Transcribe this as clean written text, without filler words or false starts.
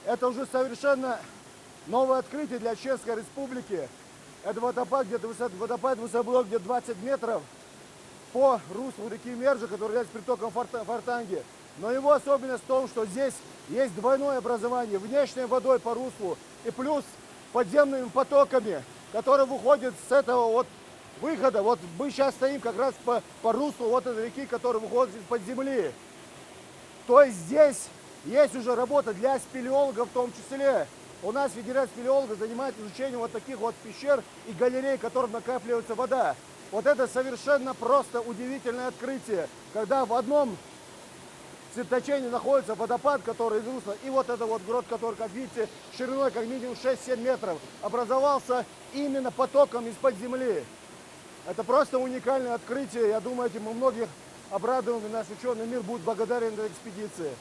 Это уже совершенно новое открытие для Чешской Республики. Это водопад, водопад высотой где-то 20 метров по руслу реки Мержа, который является притоком Фортанги. Но его особенность в том, что здесь есть двойное образование, внешней водой по руслу и плюс подземными потоками, которые выходят с этого вот выхода. Вот мы сейчас стоим как раз по руслу вот этой реки, которая выходит из-под земли. То есть здесь есть уже работа для спелеологов в том числе. У нас Федерация спелеологов занимается изучением вот таких вот пещер и галерей, в которых накапливается вода. Вот это совершенно просто удивительное открытие, когда в одном светотечении находится водопад, который из русла, и вот это вот грот, который, как видите, шириной как минимум 6-7 метров, образовался именно потоком из-под земли. Это просто уникальное открытие. Я думаю, этим мы многих обрадуем, и наш ученый мир будет благодарен этой экспедиции.